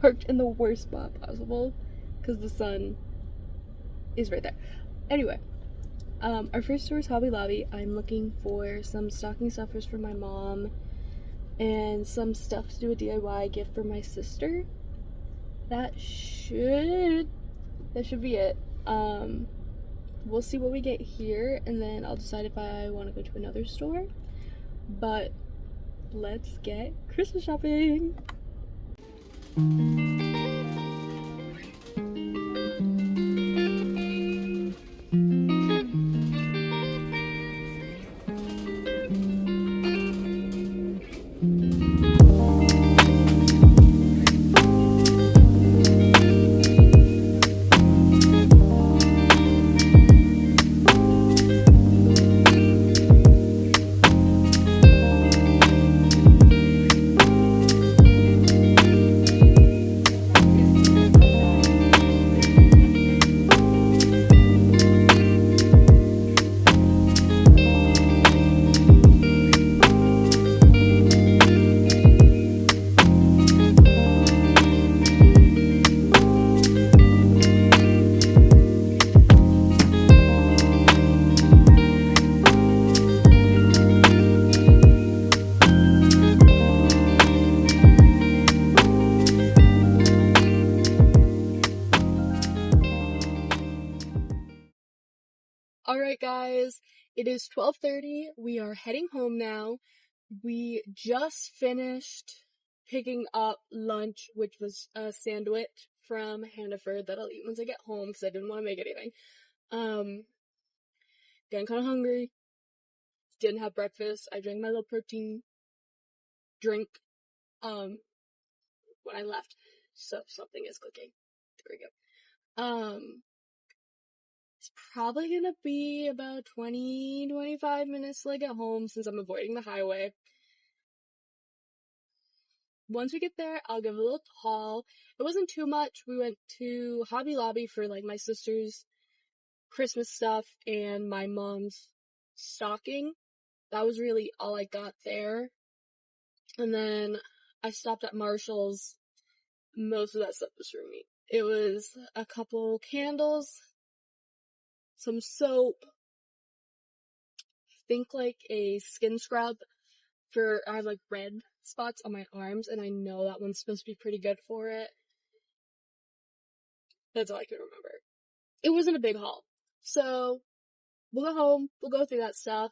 parked in the worst spot possible because the sun is right there. Anyway, our first store is Hobby Lobby. I'm looking for some stocking stuffers for my mom and some stuff to do a DIY gift for my sister. That should be it. We'll see what we get here, and then I'll decide if I want to go to another store. But let's get Christmas shopping. Alright guys, it is 12:30. We are heading home now. We just finished picking up lunch, which was a sandwich from Hannaford that I'll eat once I get home because I didn't want to make anything. Getting kind of hungry. Didn't have breakfast. I drank my little protein drink when I left. So something is cooking. There we go. It's probably gonna be about 20-25 minutes till I get home since I'm avoiding the highway. Once we get there, I'll give a little haul. It wasn't too much. We went to Hobby Lobby for like my sister's Christmas stuff and my mom's stocking. That was really all I got there. And then I stopped at Marshall's. Most of that stuff was for me. It was a couple candles, some soap, think like a skin scrub for, I have like red spots on my arms and I know that one's supposed to be pretty good for it. That's all I can remember. It wasn't a big haul. So we'll go home, we'll go through that stuff,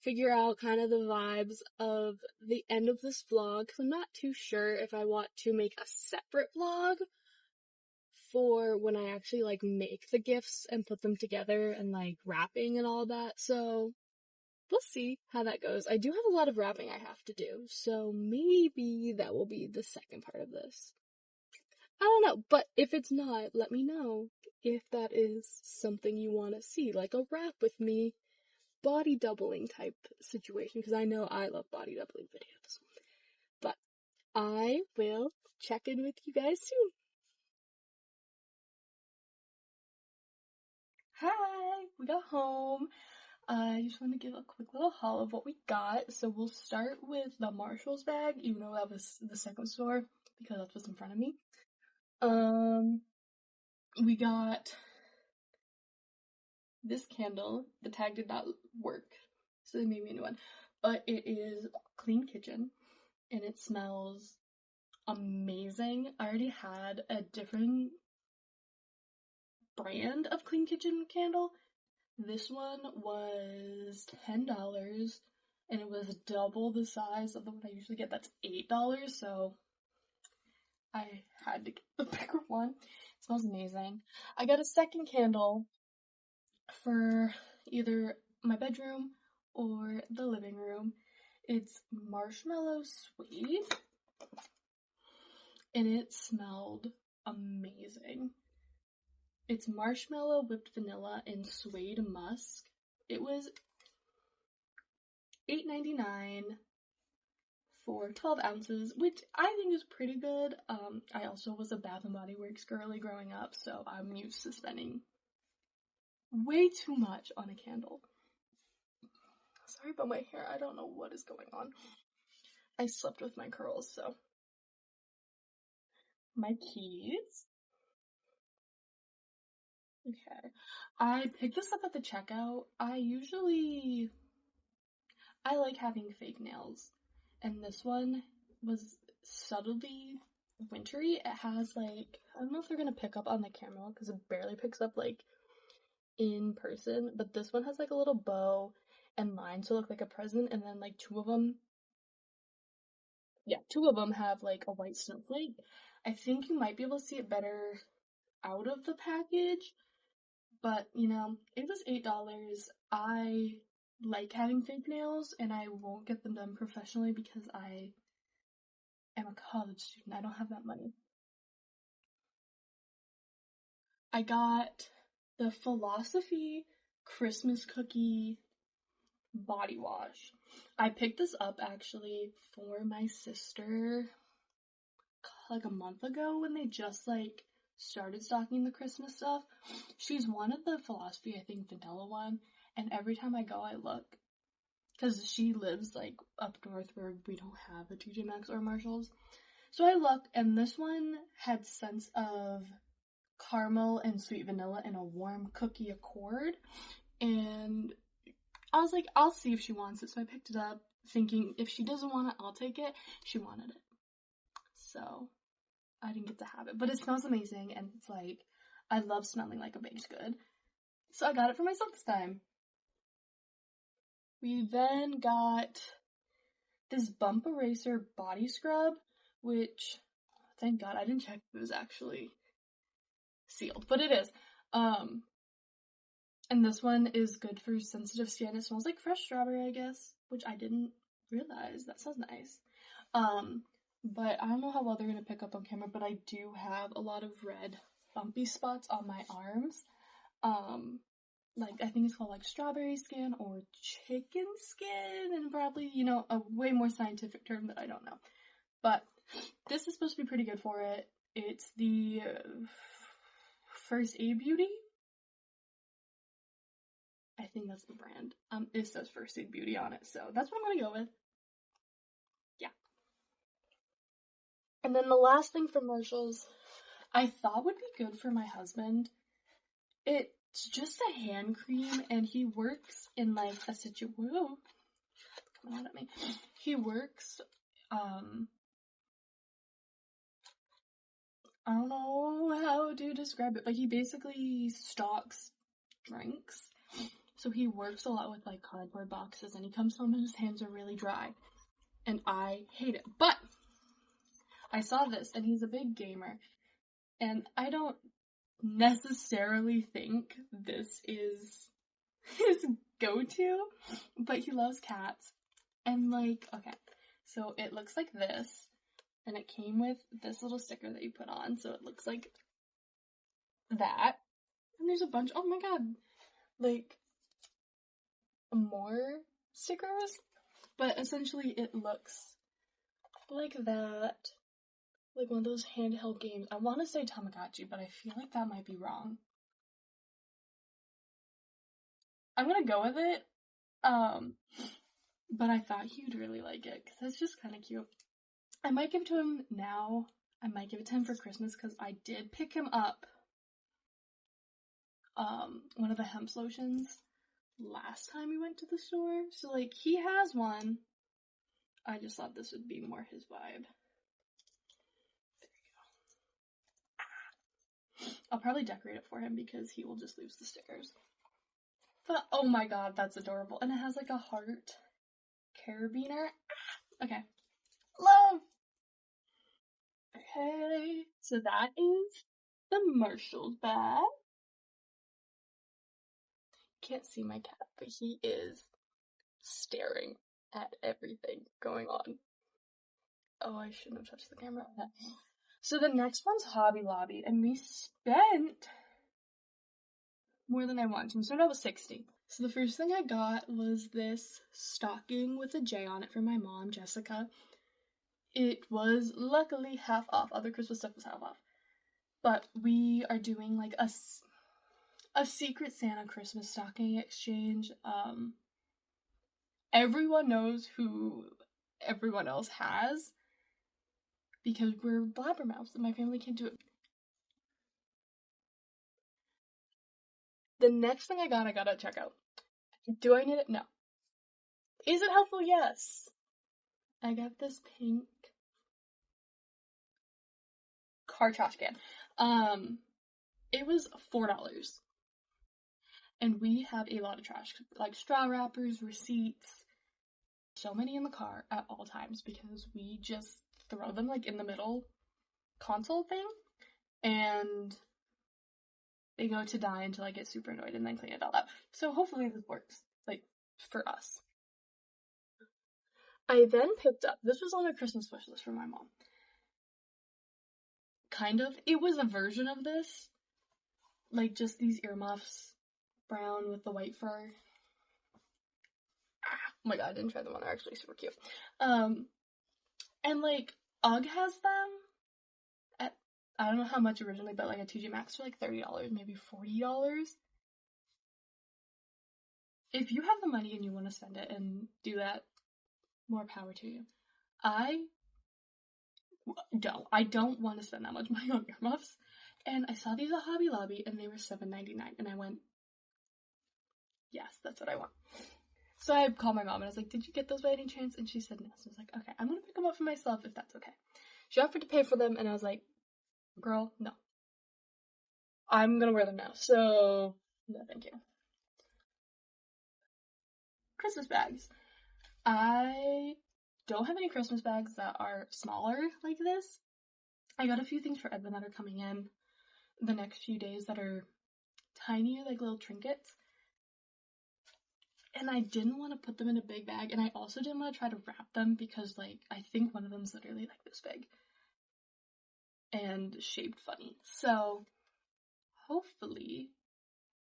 figure out kind of the vibes of the end of this vlog, because I'm not too sure if I want to make a separate vlog for when I actually like make the gifts and put them together and like wrapping and all that. So we'll see how that goes. I do have a lot of wrapping I have to do, so maybe that will be the second part of this. I don't know, but if it's not, let me know if that is something you want to see, like a wrap with me, body doubling type situation, because I know I love body doubling videos. But I will check in with you guys soon. Hi, we got home. I just want to give a quick little haul of what we got. So we'll start with the Marshall's bag, even though that was the second store, because that's what's in front of me. We got this candle. The tag did not work, so they made me a new one. But it is Clean Kitchen, and it smells amazing. I already had a different brand of Clean Kitchen candle. This one was $10, and it was double the size of the one I usually get. That's $8, so I had to get the bigger one. It smells amazing. I got a second candle for either my bedroom or the living room. It's Marshmallow Suede, and it smelled amazing. It's marshmallow, whipped vanilla, and suede musk. It was $8.99 for 12 ounces, which I think is pretty good. I also was a Bath & Body Works girly growing up, so I'm used to spending way too much on a candle. Sorry about my hair, I don't know what is going on. I slept with my curls, so my keys. Okay. I picked this up at the checkout. I like having fake nails. And this one was subtly wintry. It has like, I don't know if they're gonna pick up on the camera because it barely picks up like in person, but this one has like a little bow and lines to look like a present, and then like two of them have like a white snowflake. I think you might be able to see it better out of the package, but you know, it was $8. I like having fake nails and I won't get them done professionally because I am a college student. I don't have that money. I got the Philosophy Christmas Cookie body wash. I picked this up actually for my sister like a month ago when they just like started stocking the Christmas stuff. She's one of the Philosophy, I think vanilla one, and every time I go I look because she lives like up north where we don't have a TJ Maxx or Marshalls. So I looked and this one had scents of caramel and sweet vanilla and a warm cookie accord, and I was like, I'll see if she wants it. So I picked it up thinking if she doesn't want it, I'll take it. She wanted it. So I didn't get to have it. But it smells amazing and it's like, I love smelling like a baked good. So I got it for myself this time. We then got this Bump Eraser body scrub, which, thank God, I didn't check if it was actually sealed, but it is. And this one is good for sensitive skin. It smells like fresh strawberry, I guess, which I didn't realize. That sounds nice. But I don't know how well they're gonna pick up on camera, but I do have a lot of red bumpy spots on my arms. Like I think it's called like strawberry skin or chicken skin, and probably, you know, a way more scientific term that I don't know. But this is supposed to be pretty good for it. It's the First Aid Beauty. I think that's the brand. It says First Aid Beauty on it, so that's what I'm gonna go with. Yeah. And then the last thing from Marshalls, I thought would be good for my husband. It's just a hand cream, and he works in like a situation. Whoa, coming out at me. He works. I don't know how to describe it, but he basically stocks drinks. So he works a lot with like cardboard boxes, and he comes home and his hands are really dry. And I hate it. But I saw this, and he's a big gamer, and I don't necessarily think this is his go-to, but he loves cats. And like, okay, so it looks like this, and it came with this little sticker that you put on, so it looks like that. And there's a bunch, oh my god, like more stickers, but essentially it looks like that. Like one of those handheld games. I want to say Tamagotchi, but I feel like that might be wrong. I'm gonna go with it. But I thought he would really like it because it's just kind of cute. I might give it to him now. I might give it to him for Christmas because I did pick him up one of the hemp lotions last time we went to the store. So like he has one. I just thought this would be more his vibe. I'll probably decorate it for him because he will just lose the stickers. But oh my god, that's adorable. And it has like a heart carabiner. Okay. Love! Okay, so that is the Marshalls bag. Can't see my cat, but he is staring at everything going on. Oh, I shouldn't have touched the camera. Okay. So the next one's Hobby Lobby, and we spent more than I wanted to. We started out with $60. So the first thing I got was this stocking with a J on it for my mom, Jessica. It was luckily half off. Other Christmas stuff was half off. But we are doing like a Secret Santa Christmas stocking exchange. Everyone knows who everyone else has. because we're blabbermouths and my family can't do it. The next thing I got at checkout. Do I need it? No. Is it helpful? Yes. I got this pink car trash can. It was $4. And we have a lot of trash, like straw wrappers, receipts, so many in the car at all times because we just throw them like in the middle console thing and they go to die until I get super annoyed and then clean it all up. So hopefully this works, like, for us. I then picked up, this was on a Christmas wish list for my mom. Kind of. It was a version of this. Like, just these earmuffs. Brown with the white fur. Oh my god, I didn't try them on. They're actually super cute. And like, UGG has them at, I don't know how much originally, but like at TJ Maxx for like $30, maybe $40. If you have the money and you want to spend it and do that, more power to you. I don't want to spend that much money on earmuffs. And I saw these at Hobby Lobby and they were $7.99 and I went, yes, that's what I want. So I called my mom and I was like, did you get those by any chance? And she said no. So I was like, okay, I'm going to pick them up for myself if that's okay. She offered to pay for them and I was like, girl, no. I'm going to wear them now. So, no, thank you. Christmas bags. I don't have any Christmas bags that are smaller like this. I got a few things for Edwin that are coming in the next few days that are tiny, like little trinkets. And I didn't want to put them in a big bag, and I also didn't want to try to wrap them because, like, I think one of them's literally, like, this big. And shaped funny. So, hopefully,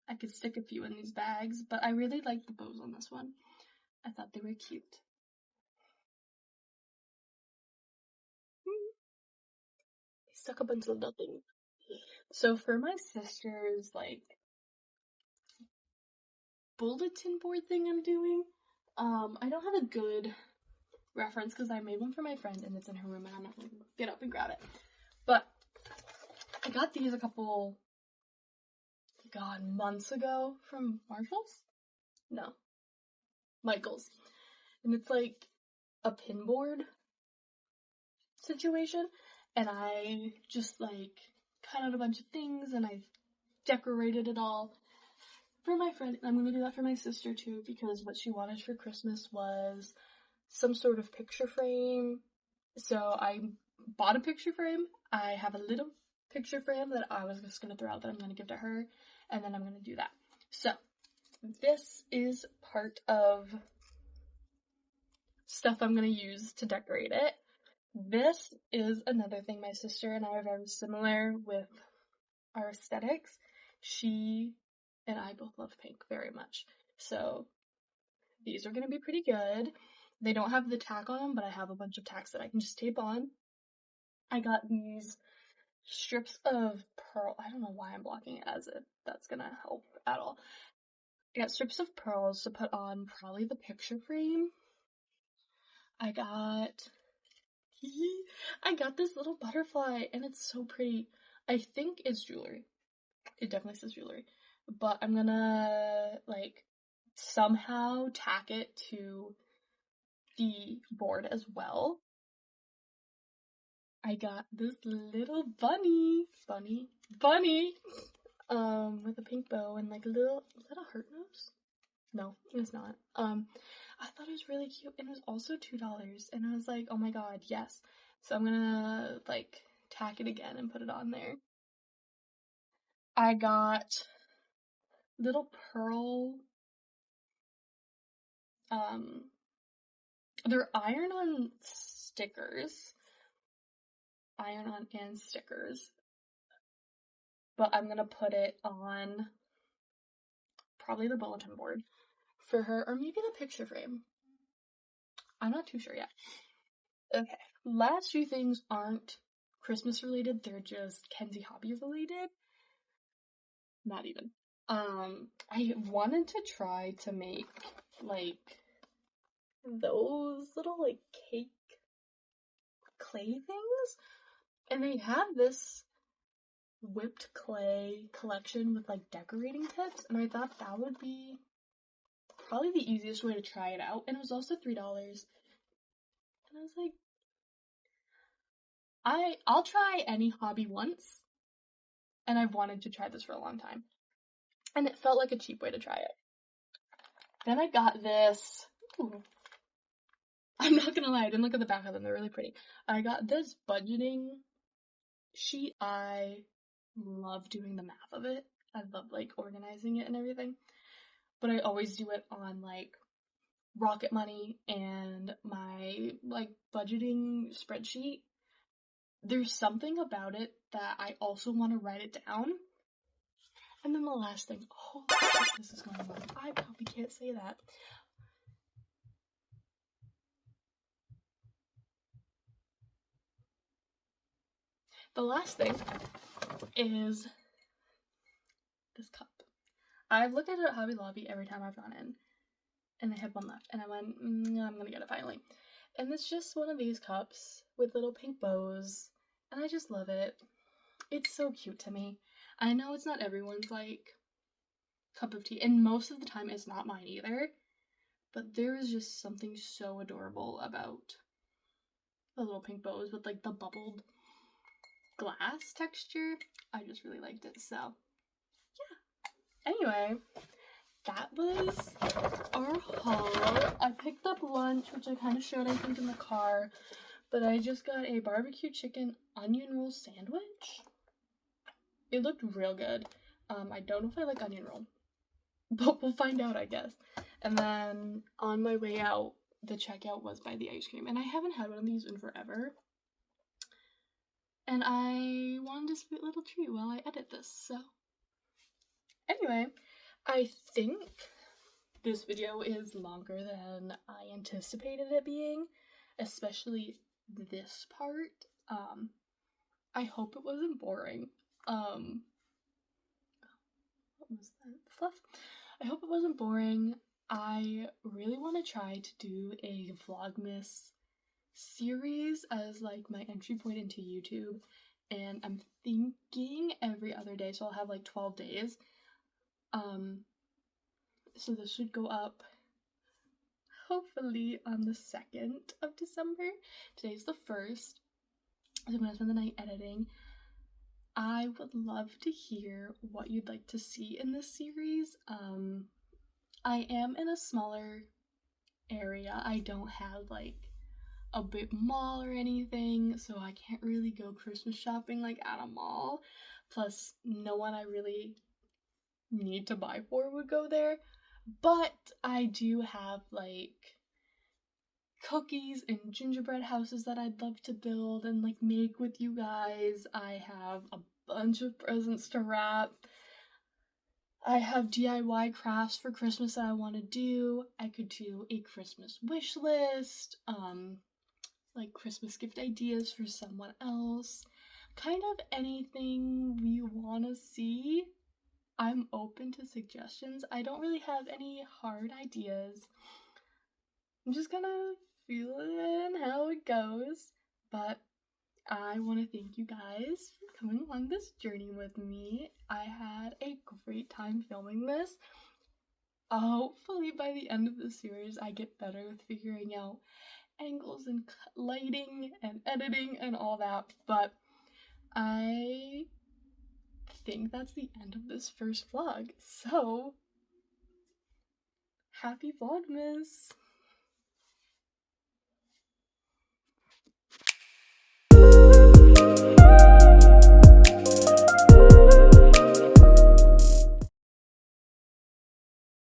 I could stick a few in these bags, but I really like the bows on this one. I thought they were cute. I stuck a bunch of nothing. So, for my sister's, like, bulletin board thing I'm doing, I don't have a good reference because I made one for my friend and it's in her room and I'm not going to get up and grab it. But I got these a couple, months ago from Marshall's? No. Michael's. And it's like a pin board situation. And I just like cut out a bunch of things and I decorated it all for my friend. And I'm going to do that for my sister too because what she wanted for Christmas was some sort of picture frame. So I bought a picture frame. I have a little picture frame that I was just going to throw out that I'm going to give to her, and then I'm going to do that. So, this is part of stuff I'm going to use to decorate it. This is another thing my sister and I are very similar with our aesthetics. She and I both love pink very much. So, these are going to be pretty good. They don't have the tack on them, but I have a bunch of tacks that I can just tape on. I got these strips of pearl. I don't know why I'm blocking it as if that's gonna help at all. I got strips of pearls to put on probably the picture frame. I got this little butterfly and it's so pretty. I think it's jewelry. It definitely says jewelry. But I'm gonna like somehow tack it to the board as well. I got this little bunny, with a pink bow and like a little, is that a heart nose? No, it's not. I thought it was really cute and it was also $2 and I was like, oh my god, yes. So I'm gonna like tack it again and put it on there. I got little pearl, they're iron-on stickers. Iron-on and stickers. But I'm gonna put it on probably the bulletin board for her, or maybe the picture frame. I'm not too sure yet. Okay, last few things aren't Christmas related, they're just Kenzie hobby related. Not even. I wanted to try to make, like, those little, like, cake clay things, and they have this whipped clay collection with like decorating tips, and I thought that would be probably the easiest way to try it out, and it was also $3. And I was like, I'll try any hobby once, and I've wanted to try this for a long time. And it felt like a cheap way to try it. Then I got this. Ooh. I'm not gonna lie, I didn't look at the back of them, they're really pretty. I got this budgeting sheet. I love doing the math of it. I love like organizing it and everything. But I always do it on like Rocket Money and my like budgeting spreadsheet. There's something about it that I also want to write it down. And then the last thing, oh, this is going on. I probably can't say that. The last thing is this cup. I've looked at it at Hobby Lobby every time I've gone in, and they had one left, and I went, I'm gonna get it finally. And it's just one of these cups with little pink bows, and I just love it. It's so cute to me. I know it's not everyone's like cup of tea, and most of the time it's not mine either, but there is just something so adorable about the little pink bows with like the bubbled glass texture. I just really liked it, so yeah. Anyway, that was our haul. I picked up lunch, which I kind of showed I think in the car, but I just got a barbecue chicken onion roll sandwich. It looked real good. I don't know if I like onion roll, but we'll find out, I guess. And then on my way out, the checkout was by the ice cream, and I haven't had one of these in forever. And I wanted a sweet little treat while I edit this, so. Anyway, I think this video is longer than I anticipated it being, especially this part. I hope it wasn't boring. What was that? Fluff? I hope it wasn't boring. I really want to try to do a Vlogmas series as like my entry point into YouTube, and I'm thinking every other day, so I'll have like 12 days. So this should go up hopefully on the 2nd of December. Today's the 1st, so I'm gonna spend the night editing. I would love to hear what you'd like to see in this series. I am in a smaller area. I don't have like a big mall or anything, so I can't really go Christmas shopping like at a mall. Plus, no one I really need to buy for would go there. But I do have like cookies and gingerbread houses that I'd love to build and like make with you guys. I have a bunch of presents to wrap. I have DIY crafts for Christmas that I want to do. I could do a Christmas wish list, like Christmas gift ideas for someone else. Kind of anything we want to see. I'm open to suggestions. I don't really have any hard ideas. I'm just gonna feel it and how it goes. But I want to thank you guys for coming along this journey with me. I had a great time filming this. Hopefully by the end of the series I get better with figuring out angles and lighting and editing and all that, but I think that's the end of this first vlog. So, happy Vlogmas!